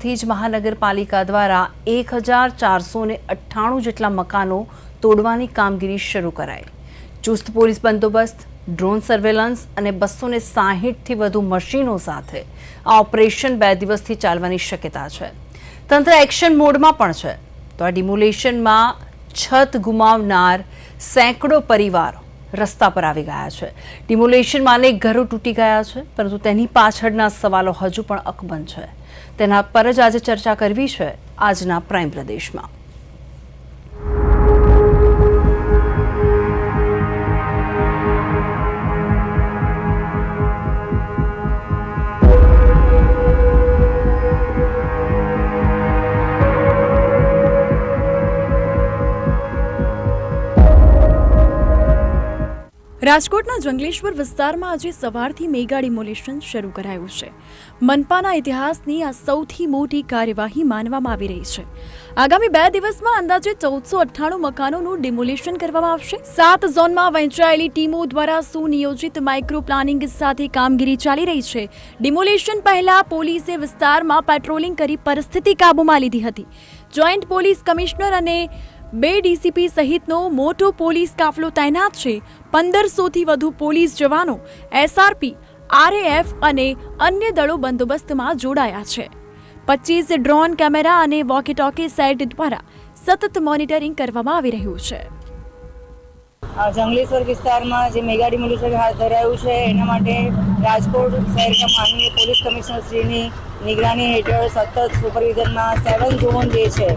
સવારથી જ મહાનગરપાલિકા દ્વારા 1498 જેટલા મકાનો તોડવાની કામગીરી શરૂ કરાઈ। ચુસ્ત પોલીસ બંદોબસ્ત, ડ્રોન સર્વેલન્સ અને 260થી વધુ મશીનો સાથે આ ઓપરેશન 2 દિવસથી ચાલવાની શક્યતા છે। તંત્ર એક્શન મોડમાં પણ છે તો આ ડિમોલેશનમાં છત ગુમાવનાર સેંકડો પરિવારો રસ્તા પર આવી ગયા છે। ડિમોલેશનમાં અનેક ઘરો તૂટી ગયા છે, પરંતુ તેની પાછળના સવાલો હજુ પણ અકબંધ છે। તેના પર જ આજે ચર્ચા કરવી છે આજના પ્રાઇમ પ્રદેશમાં। રાજકોટના જંગલેશ્વર વિસ્તારમાં આજે સવારથી મેગા ડિમોલેશન શરૂ કરાયું છે। મનપાના ઇતિહાસની આ સૌથી મોટી કાર્યવાહી માનવામાં આવી રહી છે। આગામી 2 દિવસમાં અંદાજે 1498 મકાનોનું ડિમોલેશન કરવામાં આવશે। 7 ઝોનમાં વહેંચાયેલી ટીમો દ્વારા સુનિયોજિત માઇક્રો પ્લાનિંગ સાથે કામગીરી ચાલી રહી છે। ડિમોલેશન પહેલા પોલીસે વિસ્તારમાં પેટ્રોલિંગ કરી પરિસ્થિતિ કાબૂમાં લીધી હતી। જોઈન્ટ પોલીસ કમિશનર અને 2 ડીસીપી સહિતનો મોટો પોલીસ કાફલો તૈનાત છે। 1500થી વધુ પોલીસ જવાનો, એસઆરપી, આરએએફ અને અન્ય દળો બંદોબસ્તમાં જોડાયા છે। 25 ડ્રોન કેમેરા અને વોકી ટોકી સેટ દ્વારા સતત મોનિટરિંગ કરવામાં આવી રહ્યું છે। જંગલેશ્વર વિસ્તારમાં જે મેગા ડિમોલેશન હાથ ધરાયું છે એના માટે રાજકોટ શહેરના માનનીય પોલીસ કમિશનર શ્રીની નિગરાની હેઠળ સતત સુપરવિઝનમાં 7 ઝોન જે છે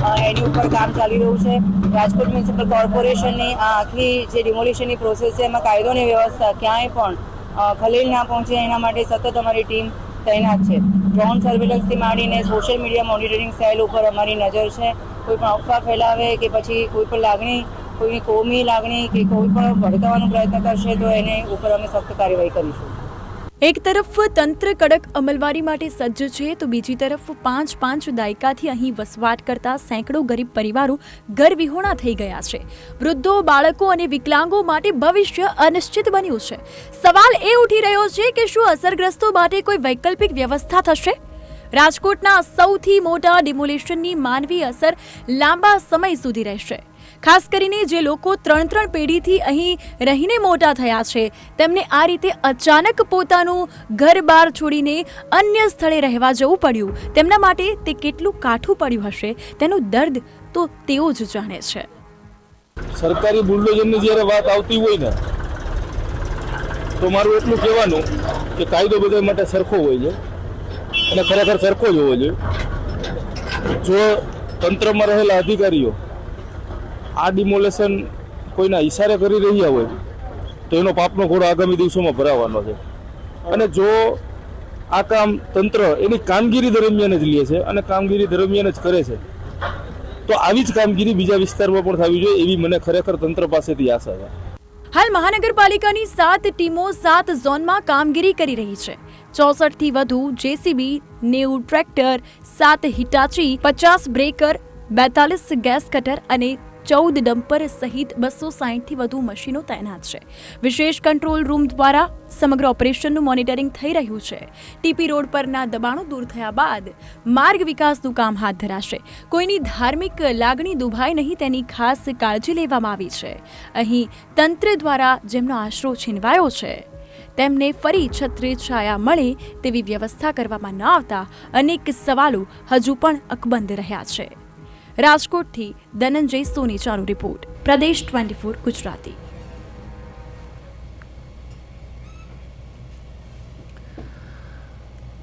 એની ઉપર કામ ચાલી રહ્યું છે। રાજકોટ મ્યુનિસિપલ કોર્પોરેશનની આ આખી જે ડિમોલિશનની પ્રોસેસ છે એમાં કાયદોની વ્યવસ્થા ક્યાંય પણ ખલેલ ના પહોંચે એના માટે સતત અમારી ટીમ તૈનાત છે। ડ્રોન સર્વેલન્સથી માંડીને સોશિયલ મીડિયા મોનિટરિંગ સેલ ઉપર અમારી નજર છે। કોઈ પણ અફવા ફેલાવે કે પછી કોઈ પણ લાગણી, કોઈની કોમી લાગણી કે કોઈ પણ ભડકાવવાનો પ્રયત્ન કરશે તો એને ઉપર અમે સખ્ત કાર્યવાહી કરીશું। એક તરફ તંત્ર કડક અમલવારી માટે સજ્જ છે તો બીજી તરફ 5 દાયકાથી અહીં વસવાટ કરતા સેંકડો ગરીબ પરિવારો ઘરવિહોણા થઈ ગયા છે। વૃદ્ધો, બાળકો અને વિકલાંગો માટે ભવિષ્ય અનિશ્ચિત બન્યું છે। સવાલ એ ઉઠી રહ્યો છે કે શું અસરગ્રસ્તો માટે કોઈ વૈકલ્પિક વ્યવસ્થા થશે? રાજકોટના સૌથી મોટા ડિમોલેશનની માનવી અસર લાંબા સમય સુધી રહેશે। ખાસ કરીને જે લોકો 3 પેઢીથી અહીં રહીને મોટા થયા છે તેમને આ રીતે અચાનક પોતાનું ઘર-બાર છોડીને અન્ય સ્થળે રહેવા જવું પડ્યું। તેમના માટે તે કેટલું કાઠું પડ્યું હશે તેનું દર્દ તો તેઓ જ જાણે છે। સરકારી બુલડોઝરની જ્યારે વાત આવતી હોય ને તો મારું એટલું કહેવાનું કે કાયદો બધા માટે સરખો હોય છે અને ખરેખર સરખો જ હોવો જોઈએ। જો તંત્રમાં રહેલા અધિકારીઓ આ ડિમોલેશન કોઈના ઈશારે કરી રહ્યા હોય તો એનો પાપનો ઘોડો આગામી દિવસોમાં ભરાવાનો છે। અને જો આ કામ તંત્ર એની કામગીરી દરમિયાન જ લે છે અને કામગીરી દરમિયાન જ કરે છે તો આવી જ કામગીરી બીજા વિસ્તારમાં પણ થવી જોઈએ એવી મને ખરેખર તંત્ર પાસેથી આશા છે। હાલ મહાનગરપાલિકાની 7 ટીમો 7 ઝોનમાં કામગીરી કરી રહી છે। 64થી વધુ JCB, 90 tractor, 7 Hitachi, 50 breaker, 42 gas cutter અને 14 ડમ્પર સહિત 260થી વધુ મશીનો તૈનાત છે। વિશેષ કંટ્રોલ રૂમ દ્વારા સમગ્ર ઓપરેશનનું મોનિટરિંગ થઈ રહ્યું છે। ટીપી રોડ પરના દબાણો દૂર થયા બાદ માર્ગ વિકાસનું કામ હાથ ધરાશે। કોઈની ધાર્મિક લાગણી દુભાય નહીં તેની ખાસ કાળજી લેવામાં આવી છે। અહીં તંત્ર દ્વારા જેમનો આશરો છીનવાયો છે તેમને ફરી છત્રે છાયા મળે તેવી વ્યવસ્થા કરવામાં ન આવતા અનેક સવાલો હજુ પણ અકબંધ રહ્યા છે। રાજકોટથી ધનંજય સોનેચાનો રિપોર્ટ, પ્રદેશ 24 ગુજરાતી।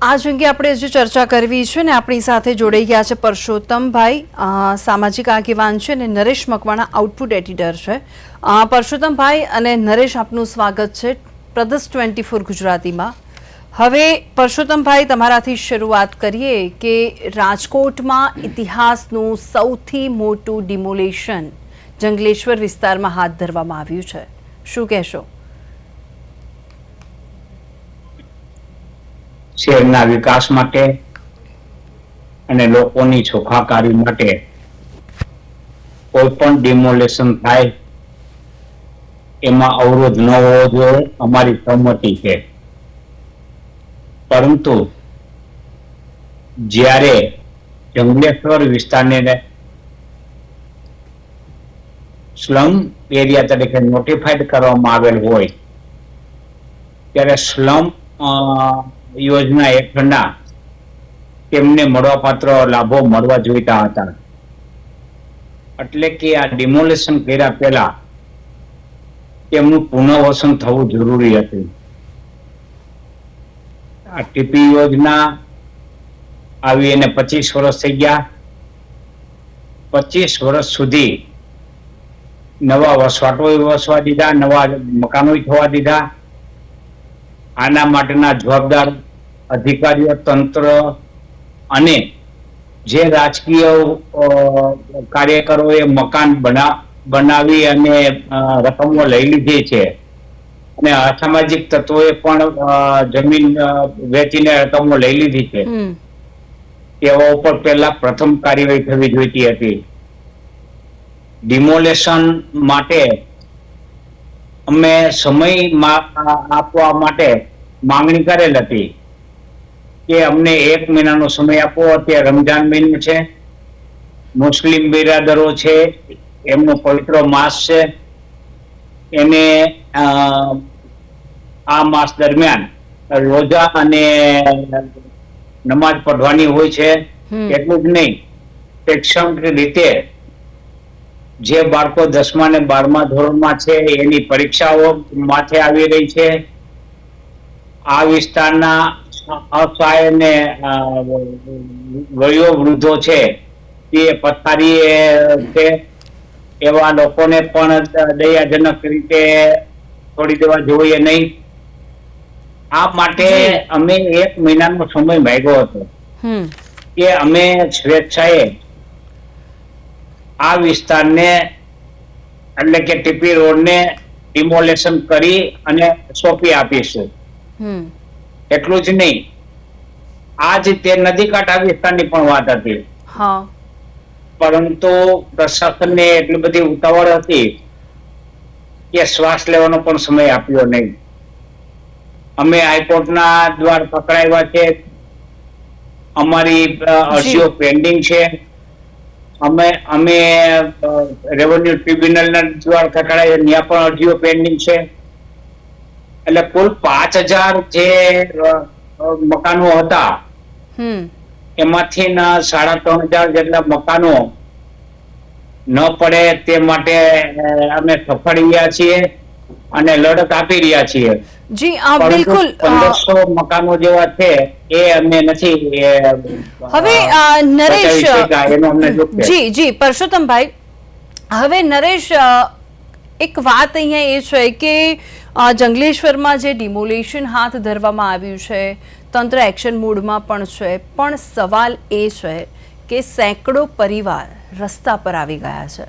આજ અંગે આપણે જે ચર્ચા કરવી છે ને આપણી સાથે જોડાઈ ગયા છે પરસોત્તમભાઈ, સામાજિક આગેવાન છે અને નરેશ મકવાણા આઉટપુટ એડિટર છે। પરસોત્તમભાઈ અને નરેશ, આપનું સ્વાગત છે પ્રદેશ 24 ગુજરાતીમાં। હવે પરસોત્તમભાઈ, તમારાથી શરૂઆત કરીએ કે રાજકોટમાં ઇતિહાસનું સૌથી મોટું ડિમોલેશન જંગલેશ્વર વિસ્તારમાં હાથ ધરવામાં આવ્યું છે, શું કહેશો? શહેરના વિકાસ માટે અને લોકોની સુખાકારી માટે કોઈ પણ ડિમોલેશન થાય એમાં અવરોધ ન હોવો જોઈએ, અમારી સહમતિ છે। પરંતુ જ્યારે જંગલેશ્વર વિસ્તારને સ્લમ એરિયા તરીકે નોટિફાઈડ કરવામાં આવેલ હોય ત્યારે સ્લમ યોજના હેઠળના તેમને મળવાપાત્ર લાભો મળવા જોઈતા હતા. એટલે કે આ ડિમોલેશન કર્યા પહેલા તેમનું પુનઃવસન થવું જરૂરી હતું. આ ટીપી યોજના આવી એને 25 વર્ષ થઈ ગયા. 25 વર્ષ સુધી નવા વસવાટો વસવા દીધા, નવા મકાનો થવા દીધા. આના માટેના જવાબદાર અધિકારીઓ, તંત્ર અને જે રાજકીય કાર્યકરોએ મકાન બનાવી અને રકમો લઈ લીધી છે અને અસામાજિક તત્વોએ પણ જમીન વેચીને રકમો લઈ લીધી છે, તેવા ઉપર પહેલા પ્રથમ કાર્યવાહી થવી જોઈતી હતી. ડિમોલેશન માટે અમે સમય આપવા માટે માંગણી કરેલ હતી કે અમને 1 મહિનાનો સમય આપો. અત્યારે રમજાન મહિનો છે, મુસ્લિમ બિરાદરો છે, એમનો પવિત્ર માસ છે, એને આ માસ દરમિયાન રોજા અને નમાજ પઢવાની હોય છે. એટલું જ નહીં, શૈક્ષણિક રીતે જે બાળકો 10મા અને 12મા ધોરણમાં છે એની પરીક્ષાઓ માથે આવી રહી છે. આ વિસ્તારના અસહાય અને વયો વૃદ્ધો છે, તે પથારી છે, એવા લોકોને પણ દયાજનક રીતે છોડી દેવા જોઈએ નહીં. આ માટે અમે 1 મહિનાનો સમય માંગ્યો હતો કે અમે સ્વેચ્છાએ આ વિસ્તારને એટલે કે ટીપી રોડને ડિમોલેશન કરી અને સોંપી આપીશું. એટલું જ નહીં, આજ તે નદી કાંઠા વિસ્તારની પણ વાત હતી, પરંતુ પ્રશાસનને એટલી બધી ઉતાવળ હતી કે શ્વાસ લેવાનો પણ સમય આપ્યો નહીં. અમે હાઈકોર્ટના દ્વાર પકડાવ્યા છે, અમારી અરજીઓ પેન્ડિંગ છે. અમે રેવન્યુ ટ્રિબ્યુનલના દ્વાર પકડાય, ત્યાં પણ અરજીઓ પેન્ડિંગ છે. એટલે કુલ 5000 જે મકાનો હતા એમાંથી 3500 જેટલા મકાનો ન પડે તે માટે અમે સફળ રહ્યા છીએ અને લડત આપી રહ્યા છીએ. જી બિલકુલ 1500 મકાનો જેવા છે એ અમને નથી. હવે નરેશ જી પરસોત્તમભાઈ, હવે નરેશ એક વાત અહીંયા એ છે કે જંગલેશ્વરમાં જે ડિમોલેશન હાથ ધરવામાં આવ્યું છે, તંત્ર એક્શન મોડમાં પણ છે, પણ સવાલ એ છે કે સેંકડો પરિવાર રસ્તા પર આવી ગયા છે.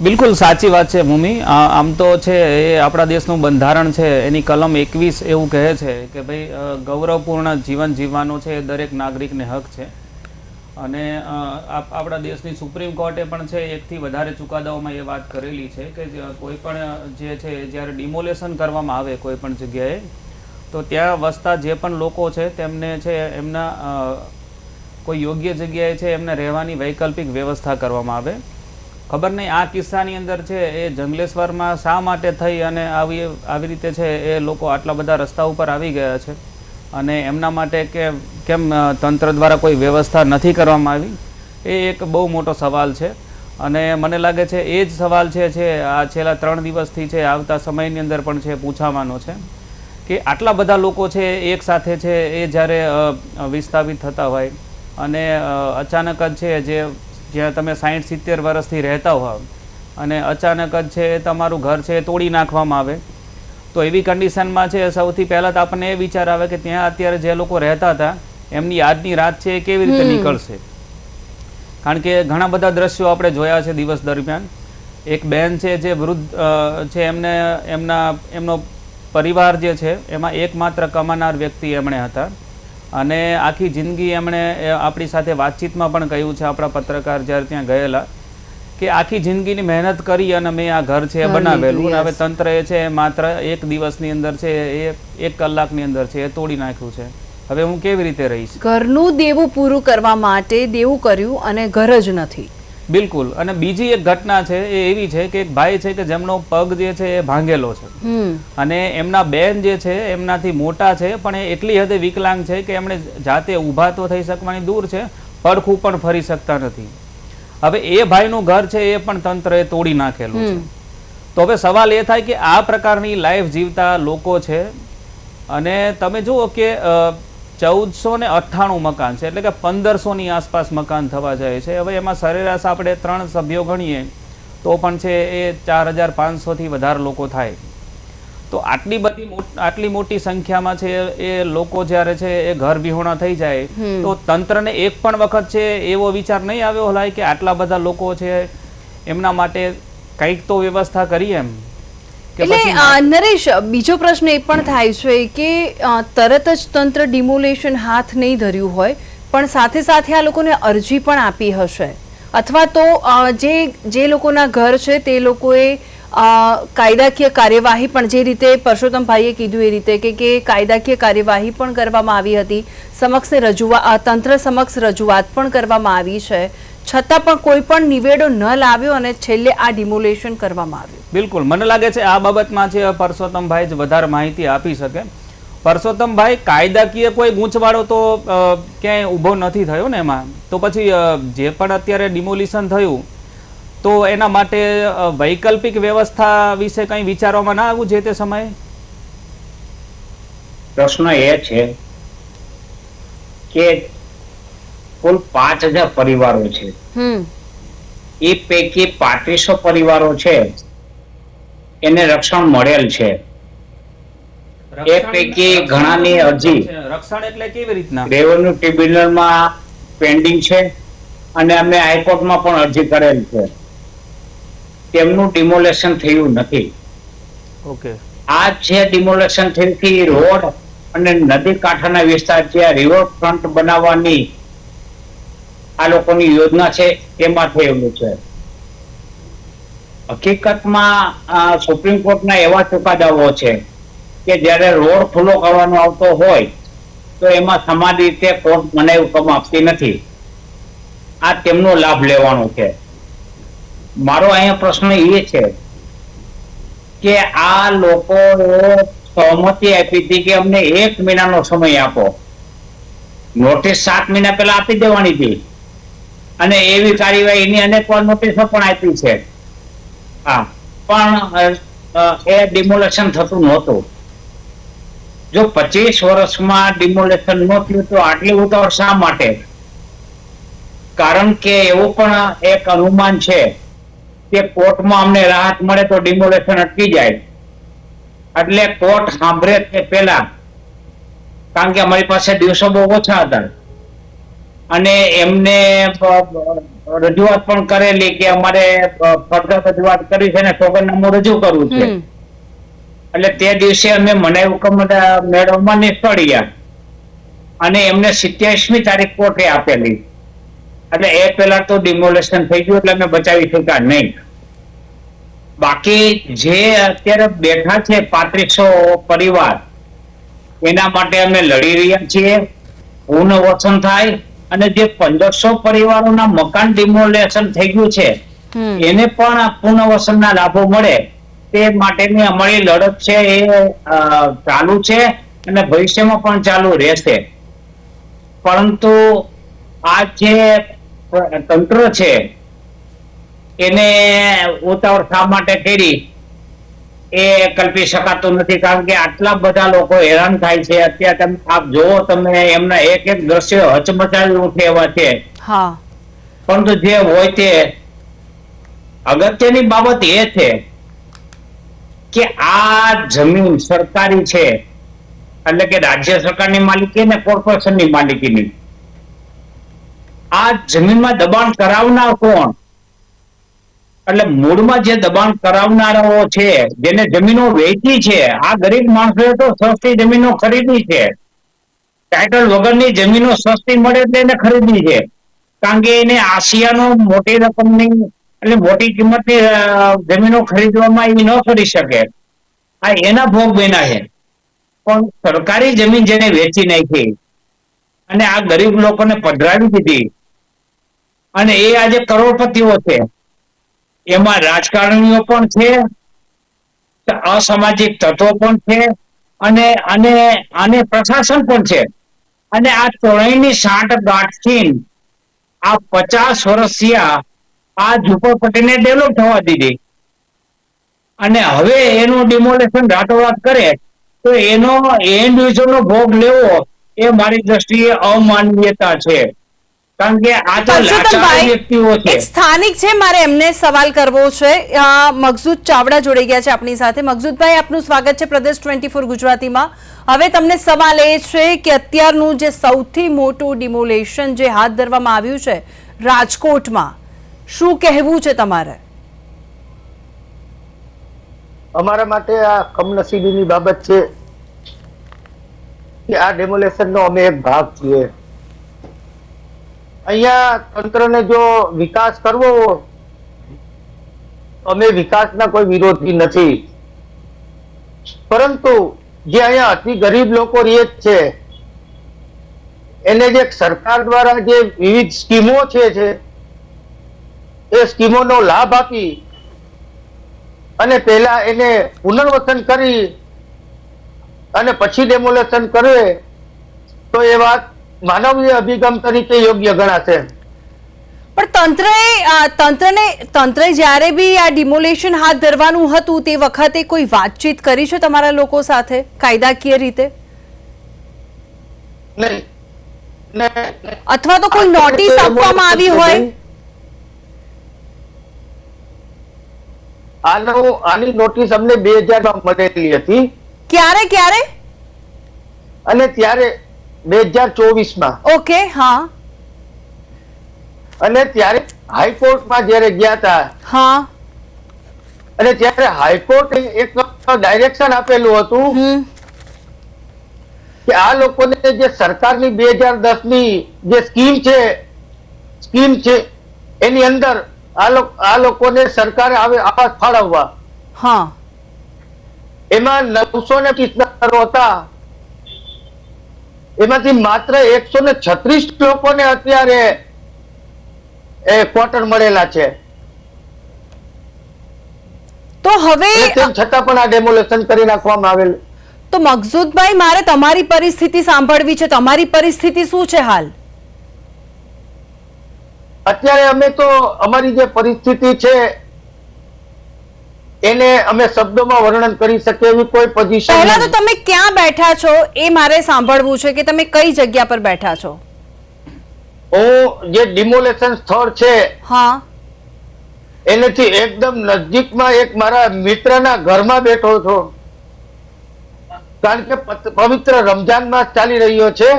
બિલકુલ સાચી વાત છે મમ્મી. આમ તો છે એ આપણા દેશનું બંધારણ છે, એની કલમ 21 એવું કહે છે કે ભાઈ ગૌરવપૂર્ણ જીવન જીવવાનો છે એ દરેક નાગરિકને હક છે. અને આપણા દેશની સુપ્રીમ કોર્ટે પણ છે 1 થી વધારે ચુકાદાઓમાં એ વાત કરેલી છે કે કોઈ પણ જે છે જ્યારે ડિમોલેશન કરવામાં આવે કોઈ પણ જગ્યાએ, તો ત્યાં વસતા જે પણ લોકો છે તેમને છે એમના કોઈ યોગ્ય જગ્યાએ છે એમને રહેવાની વૈકલ્પિક વ્યવસ્થા કરવામાં આવે. ખબર નહીં આ કિસ્સાની અંદર છે એ જંગલેશ્વરમાં શા માટે થઈ અને આવી રીતે છે એ લોકો આટલા બધા રસ્તા ઉપર આવી ગયા છે અને એમના માટે કેમ તંત્ર દ્વારા કોઈ વ્યવસ્થા નથી કરવામાં આવી, એ એક બહુ મોટો સવાલ છે. અને મને લાગે છે એ જ સવાલ છે આ છેલ્લા 3 દિવસથી છે આવતા સમયની અંદર પણ છે પૂછાવાનો છે કે આટલા બધા લોકો છે એક સાથે છે એ જ્યારે વિસ્થાપિત થતા હોય અને અચાનક જ છે જ્યાં તમે 60-70 વર્ષથી રહેતા હોવ અને અચાનક જ છે તમારું ઘર છે તોડી નાખવામાં આવે, તો એવી કન્ડિશનમાં છે સૌથી પહેલાં તો આપણને એ વિચાર આવે કે ત્યાં અત્યારે જે લોકો રહેતા હતા એમની આજની રાત છે એ કેવી રીતે નીકળશે. કારણ કે ઘણા બધા દ્રશ્યો આપણે જોયા છે દિવસ દરમિયાન. એક બેન છે જે વૃદ્ધ છે, એમનો પરિવાર જે છે એમાં એકમાત્ર કમાનાર વ્યક્તિ એમણે હતા અને આખી જિંદગી એમણે આપણી સાથે વાતચીતમાં પણ કહ્યું છે, આપણા પત્રકાર જ્યારે ત્યાં ગયેલા, કે આખી જિંદગીની મહેનત કરી અને મેં આ ઘર છે બનાવેલું, હવે તંત્ર એ છે માત્ર 1 દિવસની અંદર છે 1 કલાકની અંદર છે એ તોડી નાખ્યું છે. હવે હું કેવી રીતે રહીશ? ઘરનું દેવું પૂરું કરવા માટે દેવું કર્યું અને ઘર જ નથી. બિલકુલ. અને બીજી એક ઘટના છે એ એવી છે કે એક ભાઈ છે કે જેમનો પગ જે છે એ ભાંગેલો છે અને એમના બેન જે છે એમનાથી મોટા છે પણ એ એટલી હદે વિકલાંગ છે કે એમણે જાતે ઊભા તો થઈ શકવાની દૂર છે, પડખું પણ ફરી શકતા નથી. હવે એ ભાઈનું ઘર છે એ પણ તંત્રએ તોડી નાખેલું છે. તો હવે સવાલ એ થાય કે આ પ્રકારની લાઈફ જીવતા લોકો છે અને તમે જુઓ કે 1498 મકાન છે, એટલે કે 1500ની આસપાસ મકાન થવા જાય છે. હવે એમાં સરેરાશ આપણે 3 સભ્યો ગણીએ તો પણ છે એ 4500 થી વધારે લોકો થાય. તો આટલી મોટી સંખ્યામાં છે એ લોકો જ્યારે છે એ ઘર વિહોણા થઈ જાય તો તંત્રને એક પણ વખત છે એવો વિચાર નહીં આવ્યો હોય કે આટલા બધા લોકો છે એમના માટે કંઈક તો વ્યવસ્થા કરીએ એમ? એટલે નરેશ, બીજો પ્રશ્ન એ પણ થાય છે કે તરત જ તંત્ર ડિમોલેશન હાથ નહીં ધર્યું હોય પણ સાથે સાથે આ લોકોને અરજી પણ આપી હશે, અથવા તો જે લોકોના ઘર છે તે લોકોએ કાયદાકીય કાર્યવાહી પણ, જે રીતે પરસોત્તમભાઈએ કીધું એ રીતે કે કાયદાકીય કાર્યવાહી પણ કરવામાં આવી હતી, તંત્ર સમક્ષ રજૂઆત પણ કરવામાં આવી છે, છતાં પણ કોઈ પણ નિવેડો ન લાવ્યો અને છેલ્લે આ ડિમોલેશન કરવામાં આવ્યું. બિલકુલ, મને લાગે છે આ બાબતમાં છે પરસોત્તમભાઈ જ વધારે માહિતી આપી શકે. પરસોત્તમભાઈ, કાયદાકીય કોઈ ગૂંચવાડો તો ક્યાંય ઊભો નથી થયો ને એમાં? તો પછી જે પણ અત્યારે ડિમોલિશન થયું તો એના માટે વૈકલ્પિક વ્યવસ્થા વિશે કંઈ વિચારવામાં ના આવ્યું જે તે સમયે? પ્રશ્ન એ છે કે કુલ 5000 પરિવારો છે, એ પૈકી 3500 પરિવારો છે એને રક્ષણ મળેલ છે. એ પૈકી ઘણાની અરજી રક્ષણ એટલે કેવી રીતના? રેવન્યુ ટ્રિબ્યુનલમાં પેન્ડિંગ છે અને અમે હાઈકોર્ટમાં પણ અરજી કરેલ છે. તેમનું ડિમોલેશન થયું નથી. ઓકે. આ જે ડિમોલેશન થયું છે રોડ અને નદી કાંઠાના વિસ્તાર જે રિવરફ્રન્ટ બનાવવાની આ લોકોની યોજના છે એમાં થયેલું છે. હકીકતમાં સુપ્રીમ કોર્ટના એવા ચુકાદાઓ છે કે જ્યારે રોડ ખુલ્લો કરવાનો આવતો હોય તો એમાં સમાન રીતે કોર્ટ મનાઈ હુકમ આપતી નથી. આ તેમનો લાભ લેવાનો છે. મારો અહીંયા પ્રશ્ન એ છે કે આ લોકો સહમતિ આપી હતી કે અમને 1 મહિનાનો સમય આપો. નોટિસ 7 મહિના પહેલા આપી દેવાની હતી અને એવી કાર્યવાહીની અનેક વાર નોટિસો પણ આપી છે. હા, પણ એ ડિમોલેશન થતું નહોતું. જો 25 વર્ષમાં ડિમોલેશન ન થયું તો આટલી ઉતાવળ શા માટે? કારણ કે એવું પણ એક અનુમાન છે કે કોર્ટમાં અમને રાહત મળે તો ડિમોલેશન અટકી જાય. એટલે કોર્ટ સાંભળે તે પહેલા, કારણ કે અમારી પાસે દિવસો બહુ ઓછા હતા અને એમને રજૂઆત પણ કરેલી કે અમારે ફરજિયાત રજૂઆત કરી છે ને સોગંદનામું રજૂ કરવું છે. એટલે તે દિવસે અમે મનાઈ હુકમ મેળવવામાં નિષ્ફળ ગયા અને એમને 27મી તારીખ કોર્ટે આપેલી. એટલે એ પહેલા તો ડિમોલેશન થઈ ગયું એટલે અમે બચાવી શક્યા નહીં. બાકી જે અત્યારે બેઠા છે 3500 પરિવાર, એના માટે અમે લડી રહ્યા છીએ. પુનર્વસન થાય અને જે 1500 પરિવારોના મકાન ડિમોલેશન થઈ ગયું છે એને પણ પુનર્વસનના લાભો મળે તે માટેની અમારી લડત છે એ ચાલુ છે અને ભવિષ્યમાં પણ ચાલુ રહેશે. પરંતુ આ જે તંત્ર છે એને ઉતાવળ શા માટે કરી એ કલ્પી શકાતું નથી. કારણ કે આટલા બધા લોકો હેરાન થાય છે. અત્યારે તમે આપ જોવો, તમે એમના એક એક દ્રશ્ય હચમચાવી ઉઠે એવા છે. પરંતુ જે હોય તે અગત્યની બાબત એ છે કે આ જમીન સરકારી છે, એટલે કે રાજ્ય સરકારની માલિકી અને કોર્પોરેશનની માલિકીની. આ જમીનમાં દબાણ કરાવનાર કોણ? એટલે મૂળમાં જે દબાણ કરાવનારાઓ છે, જેને જમીનો વેચી છે, આ ગરીબ માણસોએ તો સસ્તી જમીનો ખરીદી છે. ટાઇટલ વગરની જમીનો સસ્તી મળે એટલે એને ખરીદી છે. કારણ કે એને આશિયાનો મોટી રકમની એટલે મોટી કિંમતની જમીનો ખરીદવામાં એ ન કરી શકે. આ એના ભોગ બન્યા છે. પણ સરકારી જમીન જેને વેચી નાખી અને આ ગરીબ લોકોને પધરાવી દીધી, અને એ આજે કરોડપતિઓ છે. એમાં રાજકારણીઓ પણ છે, અસામાજિક તત્વો પણ છે, અને અને અને પ્રશાસન પણ છે. અને આ ત્રણેયની સાંઠગાંઠથી આ 50 વર્ષ થયા આ ઝુંપડપટ્ટીને ડેવલપ થવા દીધી, અને હવે એનું ડિમોલેશન રાતોરાત કરે તો એનો એન્ડ યુઝરનો ભોગ લેવો એ મારી દ્રષ્ટિએ અમાનવીયતા છે. કારણ કે આ તો લાચાર વ્યક્તિઓ છે. એક સ્થાનિક છે, મારે એમને સવાલ કરવો છે. મકસૂદ ચાવડા જોડાઈ ગયા છે આપણી સાથે. મકસૂદભાઈ, આપનું સ્વાગત છે પ્રદેશ 24 ગુજરાતીમાં. હવે તમને સવાલ એ છે કે અત્યારનું જે સૌથી મોટું ડિમોલેશન જે હાથ ધરવામાં આવ્યું છે રાજકોટમાં, શું કહેવું છે તમારે? અમારા માટે આ કમનસીબીની બાબત છે કે આ ડેમોલેશનનો અમે એક ભાગ છીએ. અહીંયા તંત્રને જો વિકાસ કરવો, અમે વિકાસના કોઈ વિરોધી નથી, પરંતુ જે અહીંયા અતિ ગરીબ લોકો રહે છે એને જે સરકાર દ્વારા જે વિવિધ સ્કીમો છે એ સ્કીમોનો લાભ આપી અને પહેલા એને પુનર્વસન કરી અને પછી ડેમોલેશન કરે તો એ વાત માનવીય અભિગમ તરીકે યોગ્ય ગણાશે. પણ તંત્રે જ્યારે બી આ ડિમોલેશન હાથ ધરવાનું હતું તે વખતે કોઈ વાતચીત કરી છે તમારા લોકો સાથે કાયદાકીય રીતે, અથવા તો કોઈ નોટિસ આપવામાં આવી હોય? આની નોટિસ અમને 2000 માં મળેલી હતી. ક્યારે? અને ત્યારે 2024 માં. ઓકે, હા. અને ત્યારે હાઈકોર્ટમાં જયારે ગયા હતા, હા, અને ત્યારે હાઈકોર્ટે એક ડાયરેક્શન આપેલું હતું કે આ લોકોને જે સરકારની 2010 ની જે સ્કીમ છે એની અંદર આ લોકોને સરકારે આવાસ ફાળવવા. હા. એમાં 930 હતા, એમાંથી માત્ર 136 લોકોને અત્યારે ક્વાર્ટર મળેલા છે. તો હવે તેમ છતાં પણ આ ડેમોલેશન કરી નાખવામાં આવેલું. તો મકસૂદભાઈ, મારે તમારી પરિસ્થિતિ સાંભળવી છે. તમારી પરિસ્થિતિ શું છે હાલ? અત્યારે અમે તો અમારી જે પરિસ્થિતિ છે એને અમે શબ્દોમાં વર્ણન કરી શકીએ એવી કોઈ પોઝિશન. પહેલા તો તમે ક્યાં બેઠા છો એ મારે સાંભળવું છે, કે તમે કઈ જગ્યા પર બેઠા છો? હું જે ડિમોલેશન સ્થળ છે, હા, એનેથી એકદમ નજીકમાં એક મારા મિત્રના ઘરમાં બેઠો છો, કારણ કે પવિત્ર રમજાન માસ ચાલી રહ્યો છે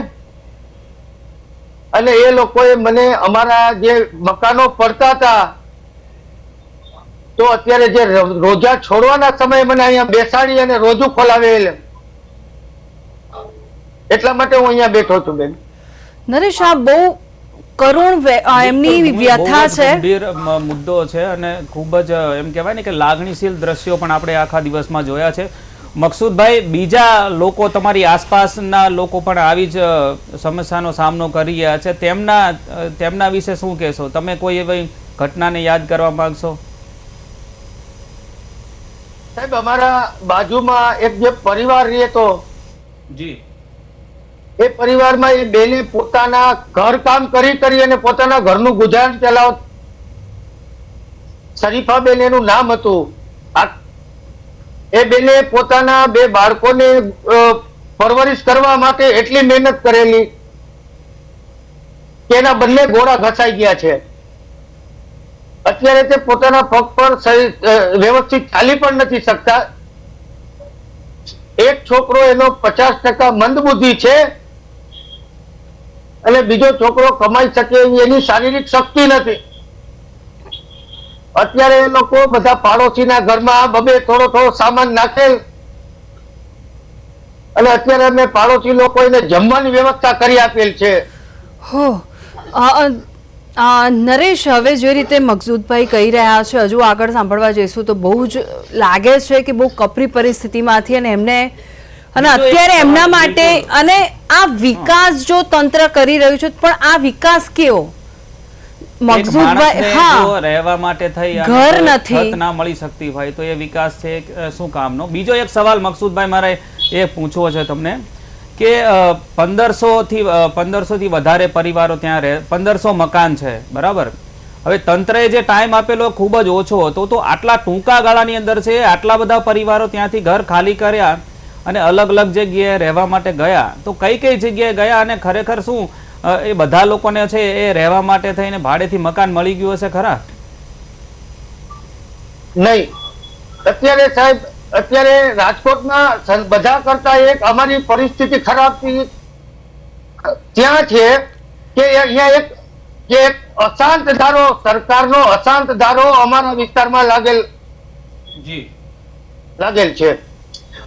અને એ લોકોએ મને અમારા જે મકાનો પડતા હતા તો અત્યારે જે રોજા છોડવાના સમયે મને અહીંયા બેસાડી અને રોજુ ખોલાવેલ, એટલા માટે હું અહીંયા બેઠો છું. બેન નરેશ, આ બહુ કરુણ એમની વ્યથા છે, ગંભીર મુદ્દો છે અને ખૂબ જ એમ કહેવાય ને કે લાગણીશીલ દ્રશ્યો પણ આપણે આખા દિવસમાં જોયા છે. મકસૂદભાઈ, બીજા લોકો, તમારી આસપાસના લોકો પણ આવી જ સમસ્યાનો સામનો કરી રહ્યા છે, તેમના વિશે શું કહેશો? તમે કોઈ એવી ઘટનાને યાદ કરવા માંગશો? સાહેબ, અમારા બાજુમાં એક જે પરિવાર રહેતો, જી, એ પરિવારમાં એ બેને પોતાના ઘર કામ કરી અને પોતાના ઘરનું ગુજરાન ચલાવ. શરીફાબેન એનું નામ હતું. એ બેને પોતાના 2 બાળકોને પરવરિશ કરવા માટે એટલી મહેનત કરેલી કે એના બંને ઘોડા ઘસાઈ ગયા છે. અત્યારે તે પોતાના પગ પર વ્યવસ્થિત ચાલી પણ નથી શકતા. એક છોકરો એનો 50% મંદબુદ્ધિ છે અને બીજો છોકરો કમાઈ શકે એની શારીરિક શક્તિ નથી. અત્યારે એ લોકો બધા પાડોશીના ઘરમાં બબે થોડો સામાન નાખેલ અને અત્યારે અમે પાડોશી લોકો એને જમવાની વ્યવસ્થા કરી આપેલ છે. નરેશ, હવે જે રીતે મકસૂદભાઈ કહી રહ્યા છે, હજુ આગળ સાંભળવા જઈશું તો બહુ જ લાગે છે કે બહુ કપરી પરિસ્થિતિમાંથી અને એમને અને અત્યારે એમના માટે અને આ વિકાસ જો તંત્ર કરી રહ્યું છે પણ આ વિકાસ કેવો? મકસૂદભાઈ, હા, રહેવા માટે થઈ ઘર નથી, છત ના મળી શકતી હોય તો એ વિકાસ છે શું કામનો? બીજો એક સવાલ મકસૂદભાઈ મારે એ પૂછવો છે તમને કે 1500 થી વધારે પરિવારો ત્યાં રહે, 1500 મકાન છે, બરાબર? હવે તંત્રએ જે ટાઈમ આપેલો ખૂબ જ ઓછો હતો, તો આટલા ટૂંકા ગાળાની અંદર છે આટલા બધા પરિવારો ત્યાંથી ઘર ખાલી કર્યા અને અલગ અલગ જગ્યાએ રહેવા માટે ગયા, તો કઈ કઈ જગ્યાએ ગયા અને ખરેખર શું એ બધા લોકોને છે એ રહેવા માટે થઈને ભાડેથી મકાન મળી ગયું હશે ખરા? નહીં, અત્યારે સાહેબ, અત્યારે રાજકોટમાં બધા કરતા એક અમારી પરિસ્થિતિ ખરાબ ત્યાં છે કે અહીંયા એક અશાંત ધારો, સરકારનો અશાંત ધારો અમારા વિસ્તારમાં લાગેલ છે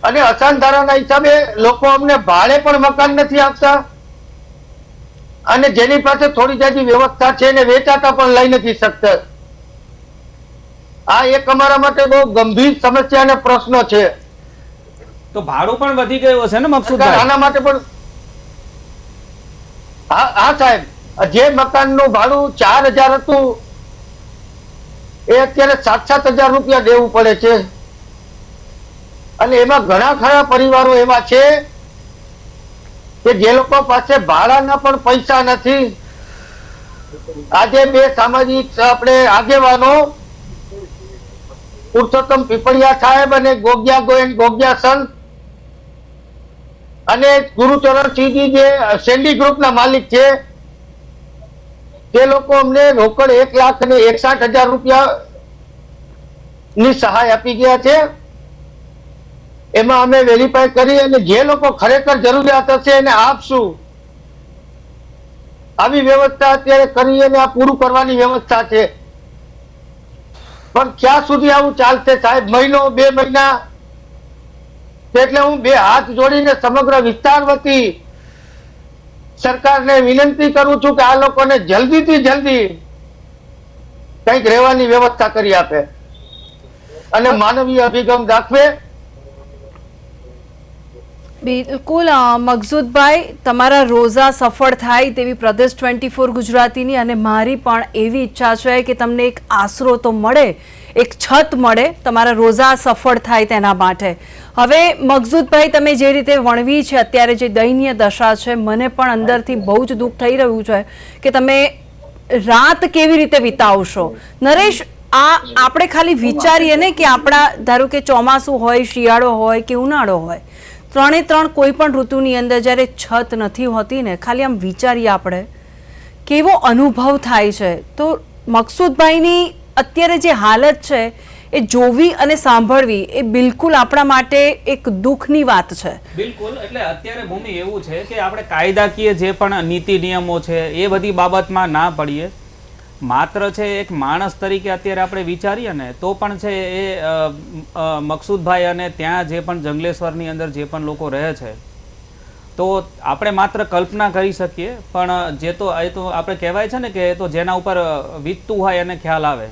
અને અશાંત ધારાના હિસાબે લોકો અમને ભાડે પણ મકાન નથી આપતા અને જેની પાસે થોડી જાજી વ્યવસ્થા છે ને વેચાતા પણ લઈ નથી શકતા. આ એક અમારા માટે બહુ ગંભીર સમસ્યા અને પ્રશ્નો છે. તો ભાડું પણ વધી ગયું હશે ને મકસૂદભાઈ? આના માટે પણ હા સાહેબ, જે મકાનનું ભાડું 4000 હતું એ અત્યારે 7,000 રૂપિયા દેવું પડે છે અને એમાં ઘણા ખરા પરિવારો એવા છે કે જે લોકો પાસે ભાડાના પણ પૈસા નથી. આજે બે સામાજિક આપણે આગેવાનો પુરુષોત્તમ પીપળિયા સાહેબ અને ગોગિયા ગોયન ગોગિયા સંત અને ગુરુચરણસિંહજી જે સેન્ડી ગ્રુપના માલિક છે તે લોકો અમને રોકડ 1,61,000 રૂપિયા ની સહાય આપી ગયા છે. એમાં અમે વેરીફાઈ કરી અને જે લોકો ખરેખર જરૂરિયાત હશે એને આપશું. આવી વ્યવસ્થા અત્યારે કરી અને આ પૂરું કરવાની વ્યવસ્થા છે. પણ ક્યાં સુધી આવું ચાલશે સાહેબ? મહિનો 2 મહિના? એટલે હું 2 હાથ જોડીને સમગ્ર વિસ્તાર વતી સરકારને વિનંતી કરું છું કે આ લોકોને જલ્દીથી જલ્દી કંઈક રહેવાની વ્યવસ્થા કરી આપે અને માનવીય અભિગમ દાખવે. બિલકુલ મકસૂદભાઈ, તમારા રોઝા સફળ થાય તેવી પ્રદેશ 24 ગુજરાતીની અને મારી પણ એવી ઈચ્છા છે કે તમને એક આશરો તો મળે, એક છત મળે, તમારા રોઝા સફળ થાય તેના માટે. હવે મકસૂદભાઈ, તમે જે રીતે વણવી છે અત્યારે જે દયનીય દશા છે, મને પણ અંદરથી બહુ જ દુઃખ થઈ રહ્યું છે કે તમે રાત કેવી રીતે વિતાવશો. નરેશ, આપણે ખાલી વિચારીએ ને કે આપણા ધારો કે ચોમાસું હોય, શિયાળો હોય કે ઉનાળો હોય, 3 કોઈ પણ ઋતુની અંદર જ્યારે છત નથી હોતી ને, ખાલી આમ વિચારીએ આપણે કેવો અનુભવ થાય છે. તો મકસૂદભાઈની અત્યારે જે હાલત છે એ જોવી અને સાંભળવી એ બિલકુલ આપણા માટે એક દુઃખની વાત છે. બિલકુલ. એટલે અત્યારે ભૂમિ એવું છે કે આપણે કાયદાકીય જે પણ નીતિ નિયમો છે એ બધી બાબતમાં ના પડીએ, માત્ર છે એક માણસ તરીકે અત્યારે આપણે વિચારીએ ને તો પણ છે એ મકસૂદભાઈ અને ત્યાં જે પણ જંગલેશ્વરની અંદર જે પણ લોકો રહે છે તો આપણે માત્ર કલ્પના કરી શકીએ, પણ જે તો એ તો આપણે કહેવાય છે ને કે તો જેના ઉપર વીતતું હોય એને ખ્યાલ આવે.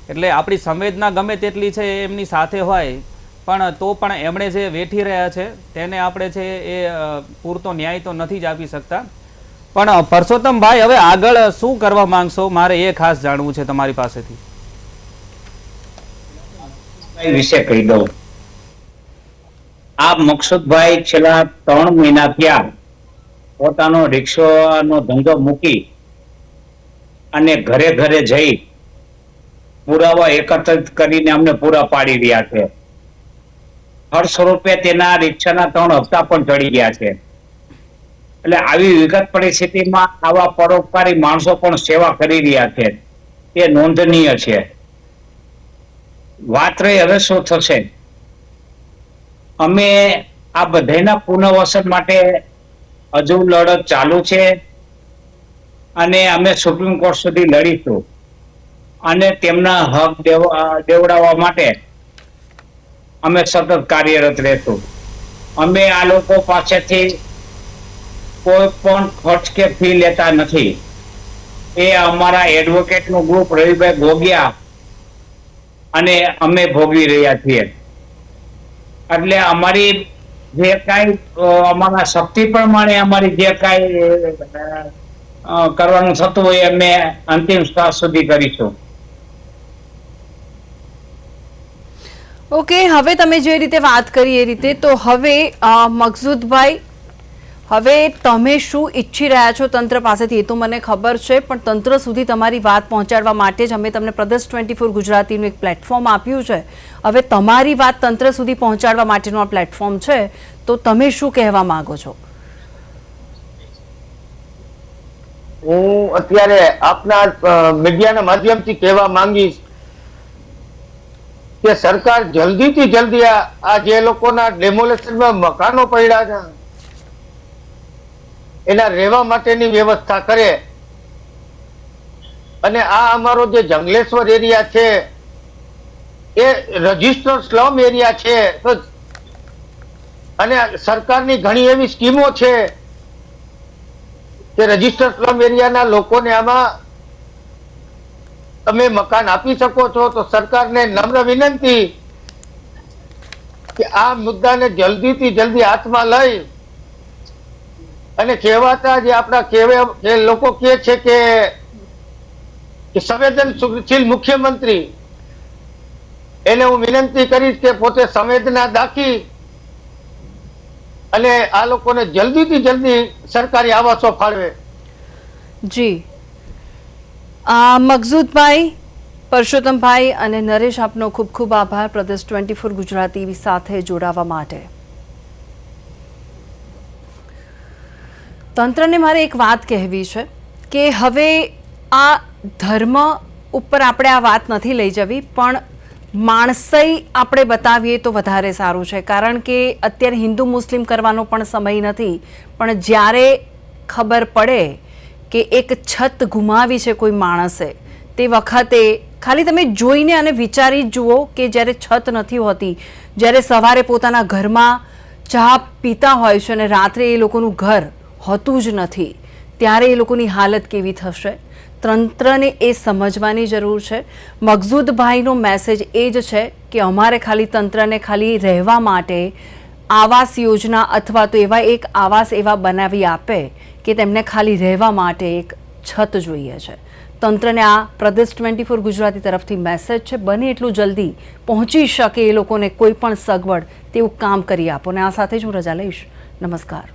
એટલે આપણી સંવેદના ગમે તેટલી છે એમની સાથે હોય પણ તો પણ એમણે જે વેઠી રહ્યા છે તેને આપણે છે એ પૂરતો ન્યાય તો નથી જ આપી શકતા. પણ પરસોત્તમભાઈ, હવે આગળ શું કરવા માંગશો? મારે એ ખાસ જાણવું છે તમારી પાસેથી. વિશે કહી દઉં. આ મકસૂદભાઈ છેલ્લા 3 મહિના થયા પોતાનો રિક્ષાનો ધંધો મૂકી અને ઘરે ઘરે જઈ પુરાવા એકત્રિત કરીને અમને પૂરા પાડી રહ્યા છે. હર સ્વરૂપે તેના રિક્ષાના 3 હપ્તા પણ ચડી ગયા છે. એટલે આવી વિકટ પરિસ્થિતિમાં આવા પરોપકારી માણસો પણ સેવા કરી રહ્યા છે, એ નોંધનીય છે. વાત રહી હવે શું થશે. અમે આ બધાના પુનર્વસન માટે હજુ લડત ચાલુ છે અને અમે સુપ્રીમ કોર્ટ સુધી લડીશું અને તેમના હક દેવડાવવા માટે અમે સતત કાર્યરત રહેશું. અમે આ લોકો પાસેથી કોઈ પણ ખર્ચ કે ફી લેતા નથી. એ અમારા એડવોકેટનું ગ્રુપ રવિભાઈ ગોગિયા અને અમે ભોગવી રહ્યા છીએ. એટલે અમારી જે કાંઈ અમારા શક્તિ પ્રમાણે અમારી જે કાંઈ કરવાનું થતું હોય અમે અંતિમ શ્વાસ સુધી કરીશું. ઓકે, હવે તમે જે રીતે વાત કરી એ રીતે, તો હવે મકસૂદભાઈ, હવે તમે શું ઈચ્છી રહ્યા છો તંત્ર પાસેથી એ તો મને ખબર છે, પણ તંત્ર સુધી તમારી વાત પહોંચાડવા માટે જ અમે તમને પ્રદેશ 24 ગુજરાતીનું એક પ્લેટફોર્મ આપ્યું છે. હવે તમારી વાત તંત્ર સુધી પહોંચાડવા માટેનું આ પ્લેટફોર્મ છે, તો તમે શું કહેવા માંગો છો? હું અત્યારે આપના મીડિયાના માધ્યમથી કહેવા માંગીશ કે સરકાર જલ્દીથી જલ્દી આ જે લોકોના ડેમોલેશનમાં મકાનો પડ્યા છે એના રહેવા માટેની વ્યવસ્થા કરે, અને આ અમારો જે જંગલેશ્વર એરિયા છે એ રજિસ્ટર્ડ સ્લમ એરિયા છે, તો અને સરકારની ઘણી એવી સ્કીમો છે કે રજિસ્ટર્ડ સ્લમ એરિયાના લોકોને આમાં તમે મકાન આપી શકો છો. તો સરકારને નમ્ર વિનંતી કે આ મુદ્દાને જલ્દીથી જલ્દી હાથમાં લઈ અને કહેવાતા જે આપણા જે લોકો કહે છે કે સંવેદનશીલ મુખ્યમંત્રી, એને હું વિનંતી કરીશ કે પોતે સંવેદના દાખી અને આ લોકોને જલ્દીથી જલ્દી સરકારી આવાસો ફાળવે. જી, મકસૂદભાઈ, પરસોત્તમભાઈ અને નરેશ, આપનો ખૂબ ખૂબ આભાર પ્રદેશ 24 ગુજરાતી સાથે જોડાવા માટે. તંત્રને મારે એક વાત કહેવી છે કે હવે આ ધર્મ ઉપર આપણે આ વાત નથી લઈ જવી, પણ માણસાઈ આપણે બતાવીએ તો વધારે સારું છે. કારણ કે અત્યારે હિન્દુ મુસ્લિમ કરવાનો પણ સમય નથી, પણ જ્યારે ખબર પડે કે એક છત ગુમાવી છે કોઈ માણસે, તે વખતે ખાલી તમે જોઈને અને વિચારી જુઓ કે જ્યારે છત નથી હોતી, જ્યારે સવારે પોતાના ઘરમાં ચા પીતા હોય છે અને રાત્રે એ લોકોનું ઘર હોતું જ નથી, ત્યારે એ લોકોની હાલત કેવી થશે. તંત્રને એ સમજવાની જરૂર છે. મકસૂદભાઈનો મેસેજ એ જ છે કે અમારે ખાલી તંત્રને ખાલી રહેવા માટે આવાસ યોજના અથવા તો એવા એક આવાસ એવા બનાવી આપે કે તેમને ખાલી રહેવા માટે એક છત જોઈએ છે. તંત્રને આ પ્રદેશ 24 ગુજરાતી તરફથી મેસેજ છે, બને એટલું જલ્દી પહોંચી શકે એ લોકોને કોઈ પણ સગવડ તેવું કામ કરી આપો. અને આ સાથે જ હું રજા લઈશ. નમસ્કાર.